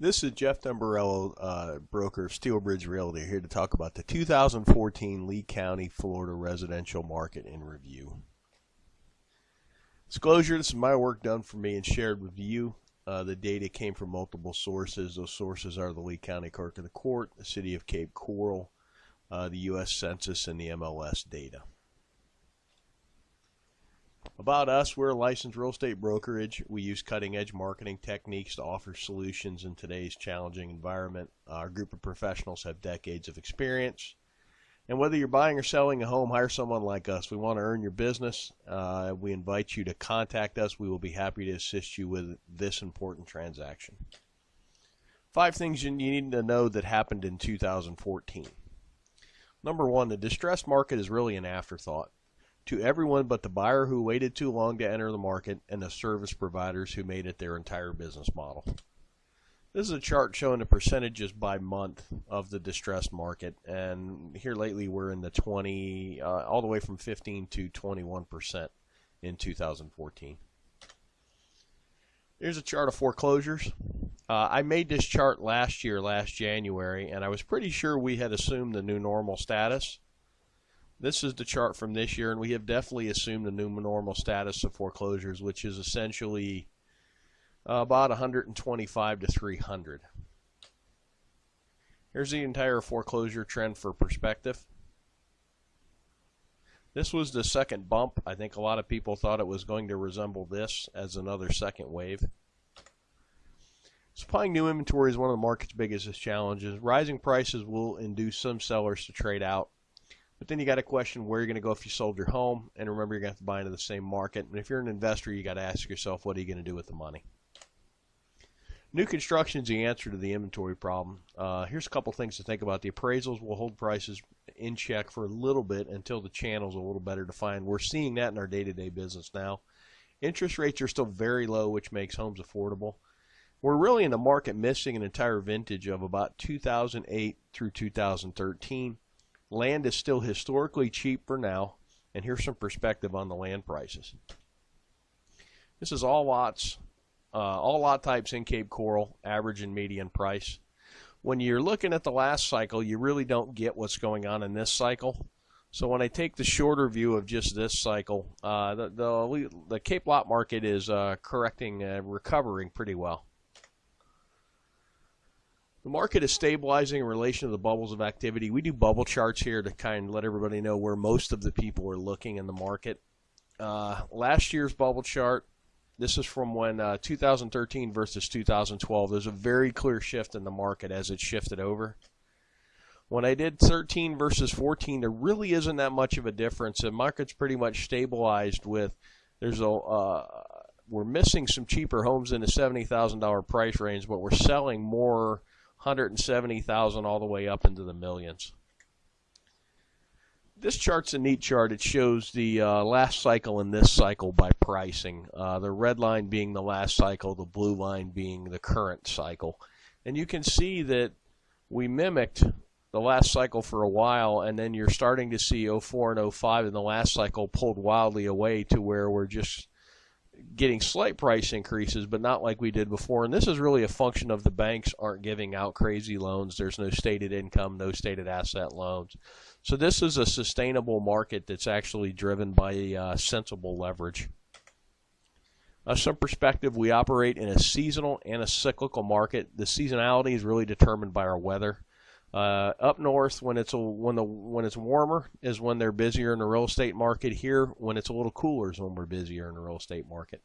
This is Jeff Dumbarello, broker of Steelbridge Realty, here to talk about the 2014 Lee County, Florida residential market in review. Disclosure, this is my work done for me and shared with you. The data came from multiple sources. Those sources are the Lee County Clerk of the Court, the City of Cape Coral, the U.S. Census, and the MLS data. About us, we're a licensed real estate brokerage. We use cutting-edge marketing techniques to offer solutions in today's challenging environment. Our group of professionals have decades of experience. And whether you're buying or selling a home, hire someone like us. We want to earn your business. We invite you to contact us. We will be happy to assist you with this important transaction. 5 things you need to know that happened in 2014. Number 1, the distressed market is really an afterthought to everyone but the buyer who waited too long to enter the market and the service providers who made it their entire business model. This is a chart showing the percentages by month of the distressed market, and here lately we're in the 20, all the way from 15 to 21% in 2014. Here's a chart of foreclosures. I made this chart last January, and I was pretty sure we had assumed the new normal status. This is the chart from this year, and we have definitely assumed the new normal status of foreclosures, which is essentially about 125 to 300. Here's the entire foreclosure trend for perspective. This was the second bump. I think a lot of people thought it was going to resemble this as another second wave. Supplying new inventory is one of the market's biggest challenges. Rising prices will induce some sellers to trade out. But then you got to question where you're going to go if you sold your home, and remember you're going to have to buy into the same market. And if you're an investor, you got to ask yourself, what are you going to do with the money? New construction is the answer to the inventory problem. Here's a couple things to think about. The appraisals will hold prices in check for a little bit until the channel's a little better defined. We're seeing that in our day-to-day business now. Interest rates are still very low, which makes homes affordable. We're really in the market missing an entire vintage of about 2008 through 2013. Land is still historically cheap for now, and here's some perspective on the land prices. This is all lots, all lot types in Cape Coral, average and median price. When you're looking at the last cycle, you really don't get what's going on in this cycle. So when I take the shorter view of just this cycle, the Cape lot market is recovering pretty well. The market is stabilizing in relation to the bubbles of activity. We do bubble charts here to kind of let everybody know where most of the people are looking in the market. Last year's bubble chart, this is from when 2013 versus 2012. There's a very clear shift in the market as it shifted over. When I did 13 versus 14, there really isn't that much of a difference. The market's pretty much stabilized with, we're missing some cheaper homes in the $70,000 price range, but we're selling more 170,000 all the way up into the millions. This chart's a neat chart. It shows the last cycle and this cycle by pricing. The red line being the last cycle, the blue line being the current cycle. And you can see that we mimicked the last cycle for a while, and then you're starting to see 04 and 05 in the last cycle pulled wildly away to where we're just getting slight price increases, but not like we did before. And this is really a function of the banks aren't giving out crazy loans. There's no stated income, no stated asset loans. So this is a sustainable market that's actually driven by sensible leverage. Some perspective, we operate in a seasonal and a cyclical market. The seasonality is really determined by our weather. Up north, when it's warmer, is when they're busier in the real estate market. Here, when it's a little cooler, is when we're busier in the real estate market.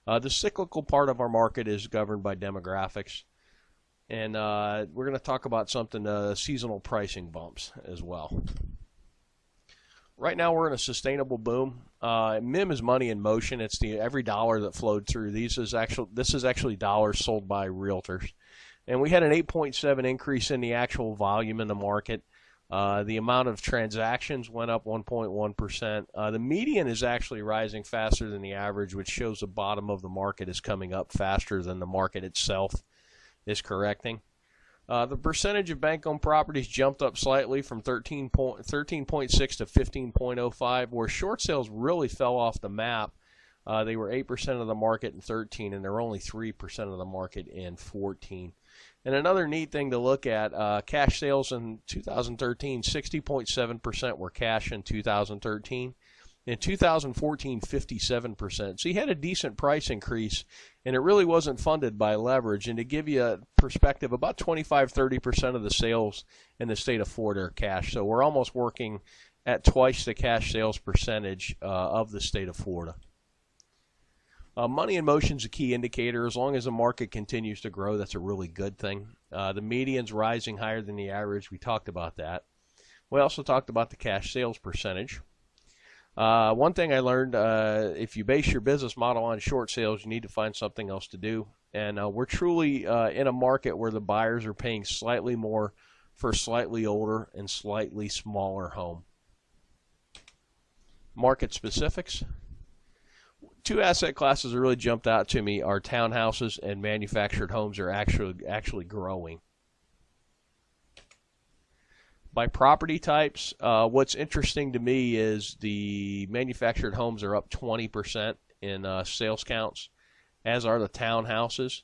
The cyclical part of our market is governed by demographics, and we're going to talk about something seasonal pricing bumps as well. Right now, we're in a sustainable boom. MIM is money in motion. It's every dollar that flowed through. This is actually dollars sold by realtors. And we had an 8.7 increase in the actual volume in the market. The amount of transactions went up 1.1%. The median is actually rising faster than the average, which shows the bottom of the market is coming up faster than the market itself is correcting. The percentage of bank-owned properties jumped up slightly from 13.6 to 15.05, where short sales really fell off the map. They were 8% of the market in 13, and they're only 3% of the market in 14. And another neat thing to look at, cash sales in 2013, 60.7% were cash in 2013. In 2014, 57%. So you had a decent price increase, and it really wasn't funded by leverage. And to give you a perspective, about 25-30% of the sales in the state of Florida are cash. So we're almost working at twice the cash sales percentage of the state of Florida. Money in motion is a key indicator. As long as the market continues to grow, that's a really good thing. The median's rising higher than the average. We talked about that. We also talked about the cash sales percentage. One thing I learned, if you base your business model on short sales, you need to find something else to do. And we're truly in a market where the buyers are paying slightly more for a slightly older and slightly smaller home. Market specifics. Two asset classes that really jumped out to me are townhouses and manufactured homes are actually growing. By property types, what's interesting to me is the manufactured homes are up 20% in sales counts, as are the townhouses.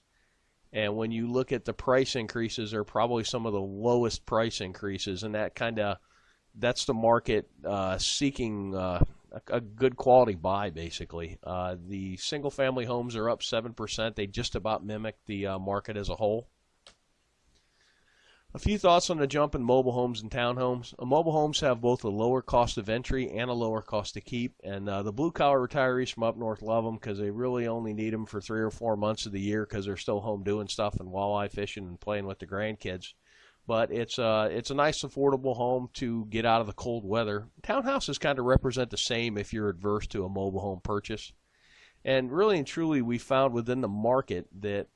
And when you look at the price increases, they're probably some of the lowest price increases, and that's the market seeking a good quality buy, basically. The single-family homes are up 7%. They just about mimic the market as a whole. A few thoughts on the jump in mobile homes and townhomes. Mobile homes have both a lower cost of entry and a lower cost to keep, and the blue-collar retirees from up north love them because they really only need them for 3 or 4 months of the year because they're still home doing stuff and walleye fishing and playing with the grandkids. But it's a nice, affordable home to get out of the cold weather. Townhouses kind of represent the same if you're adverse to a mobile home purchase. And really and truly, we found within the market that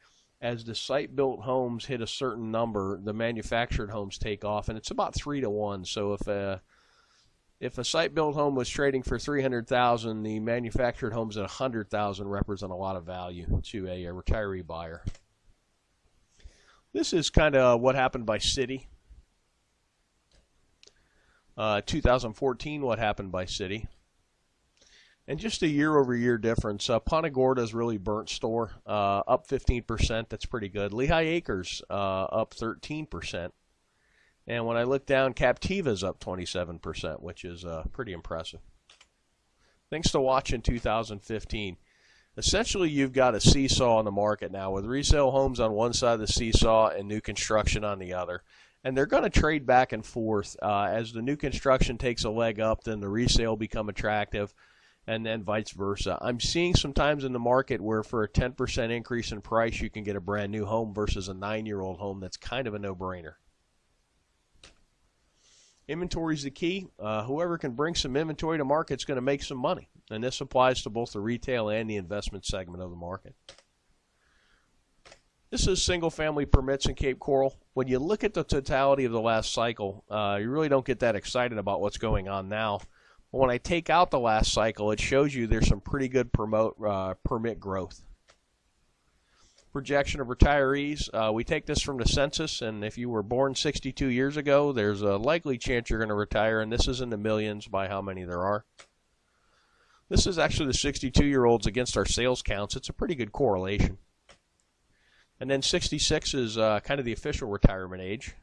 as the site-built homes hit a certain number, the manufactured homes take off, and it's about 3 to 1. So if a site-built home was trading for $300,000, the manufactured homes at $100,000 represent a lot of value to a retiree buyer. This is kind of what happened by city. 2014, what happened by city. And just a year-over-year difference. Punta Gorda's really burnt store, up 15%. That's pretty good. Lehigh Acres up 13%. And when I look down, Captiva's up 27%, which is pretty impressive. Things to watch in 2015. Essentially, you've got a seesaw in the market now with resale homes on one side of the seesaw and new construction on the other. And they're going to trade back and forth. As the new construction takes a leg up, then the resale become attractive, and then vice versa. I'm seeing sometimes in the market where for a 10% increase in price, you can get a brand new home versus a 9-year-old home. That's kind of a no-brainer. Inventory is the key. Whoever can bring some inventory to market is going to make some money. And this applies to both the retail and the investment segment of the market. This is single-family permits in Cape Coral. When you look at the totality of the last cycle, you really don't get that excited about what's going on now. But when I take out the last cycle, it shows you there's some pretty good permit growth. Projection of retirees. We take this from the census, and if you were born 62 years ago, there's a likely chance you're going to retire, and this is in the millions by how many there are. This is actually the 62-year-olds against our sales counts. It's a pretty good correlation. And then 66 is kind of the official retirement age.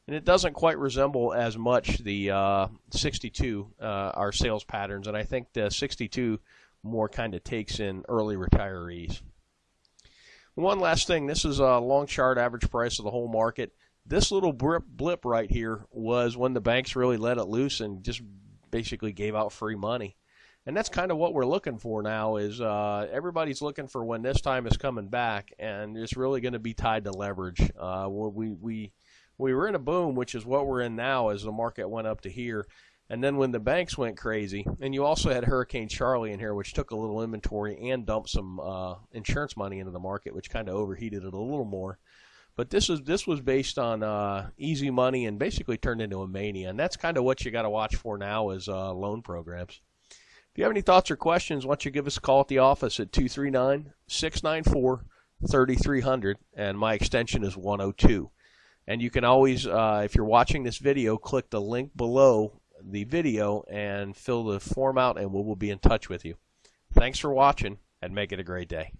And it doesn't quite resemble as much the 62, our sales patterns, and I think the 62 more kind of takes in early retirees. One last thing, this is a long chart average price of the whole market. This little blip right here was when the banks really let it loose and just basically gave out free money. And that's kind of what we're looking for now is everybody's looking for when this time is coming back, and it's really going to be tied to leverage. We were in a boom, which is what we're in now as the market went up to here. And then when the banks went crazy, and you also had Hurricane Charlie in here, which took a little inventory and dumped some insurance money into the market, which kind of overheated it a little more. But this was based on easy money and basically turned into a mania. And that's kind of what you got to watch for now is loan programs. If you have any thoughts or questions, why don't you give us a call at the office at 239-694-3300, and my extension is 102. And you can always, if you're watching this video, click the link below the video and fill the form out, and we will be in touch with you. Thanks for watching, and make it a great day.